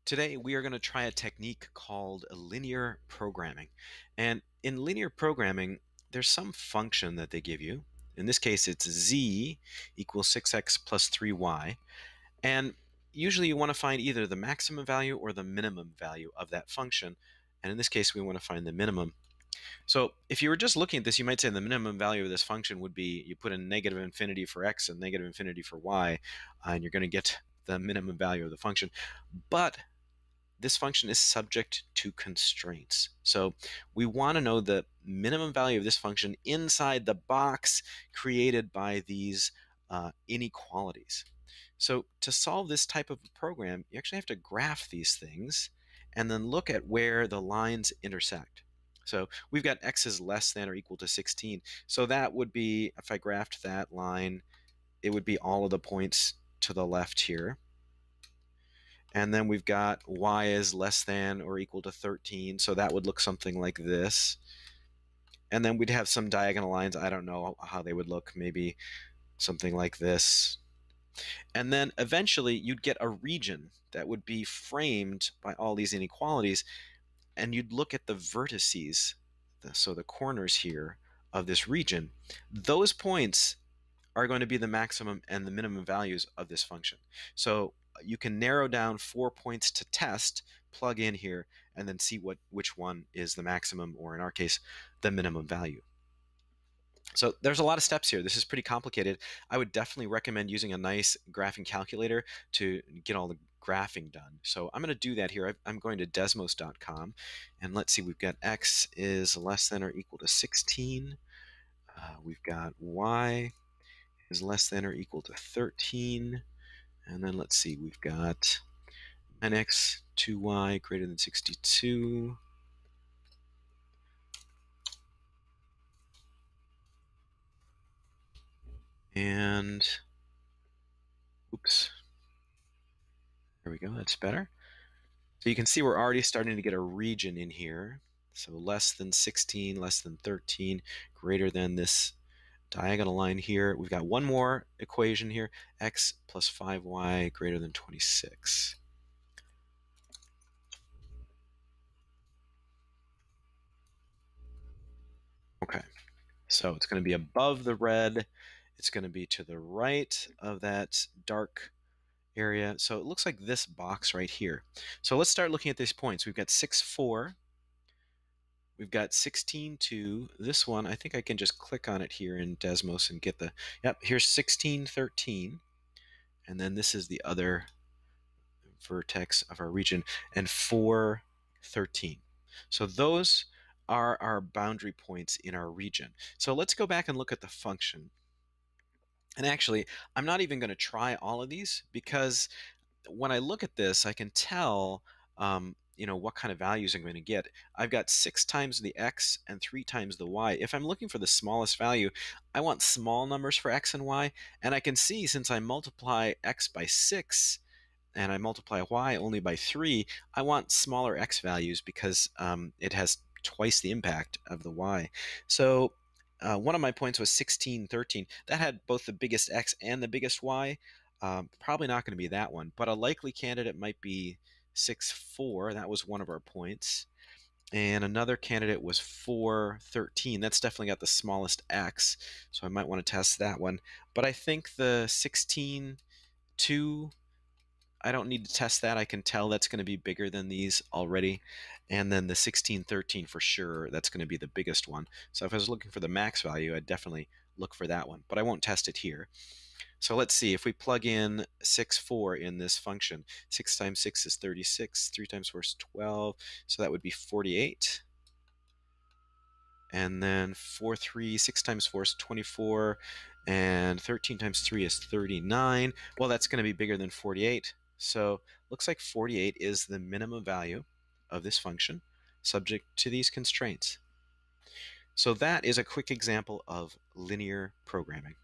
Today, we are going to try a technique called linear programming. And in linear programming, there's some function that they give you. In this case, it's z equals 6x plus 3y. And usually you want to find either the maximum value or the minimum value of that function. And in this case, we want to find the minimum. So if you were just looking at this, you might say the minimum value of this function would be you put in negative infinity for x and negative infinity for y, and you're going to get the minimum value of the function. But this function is subject to constraints. So we want to know the minimum value of this function inside the box created by these inequalities. So to solve this type of a program, you actually have to graph these things and then look at where the lines intersect. So we've got x is less than or equal to 16. So that would be, if I graphed that line, it would be all of the points to the left here. And then we've got y is less than or equal to 13, so that would look something like this. And then we'd have some diagonal lines. I don't know how they would look, maybe something like this. And then eventually you'd get a region that would be framed by all these inequalities, and you'd look at the vertices, so the corners here of this region. Those points are going to be the maximum and the minimum values of this function. So you can narrow down 4 points to test, plug in here, and then see which one is the maximum, or in our case, the minimum value. So there's a lot of steps here. This is pretty complicated. I would definitely recommend using a nice graphing calculator to get all the graphing done. So I'm going to do that here. I'm going to Desmos.com, and let's see, we've got x is less than or equal to 16. We've got y is less than or equal to 13. And then let's see, we've got 9x, 2y greater than 62. And, oops, there we go, that's better. So you can see we're already starting to get a region in here. So less than 16, less than 13, greater than this diagonal line here. We've got one more equation here, x plus 5y greater than 26. Okay, so it's going to be above the red. It's going to be to the right of that dark area. So it looks like this box right here. So let's start looking at these points. We've got 6, 4. We've got 16, 2. This one, I think I can just click on it here in Desmos and get the, yep, here's 16, 13. And then this is the other vertex of our region, and 4, 13. So those are our boundary points in our region. So let's go back and look at the function. And actually, I'm not even going to try all of these, because when I look at this, I can tell what kind of values I'm going to get. I've got 6 times the x and 3 times the y. If I'm looking for the smallest value, I want small numbers for x and y. And I can see, since I multiply x by 6 and I multiply y only by 3, I want smaller x values, because it has twice the impact of the y. So one of my points was 16, 13. That had both the biggest x and the biggest y. Probably not going to be that one, but a likely candidate might be 6, 4. That was one of our points. And another candidate was 4, 13. That's definitely got the smallest x, so I might want to test that one. But I think the 16, 2, I don't need to test that. I can tell that's going to be bigger than these already. And then the 16, 13 for sure, that's going to be the biggest one. So if I was looking for the max value, I'd definitely look for that one, but I won't test it here. So let's see, if we plug in 6, 4 in this function, 6 times 6 is 36, 3 times 4 is 12, so that would be 48. And then 4, 3, 6 times 4 is 24, and 13 times 3 is 39. Well, that's going to be bigger than 48. So looks like 48 is the minimum value of this function, subject to these constraints. So that is a quick example of linear programming.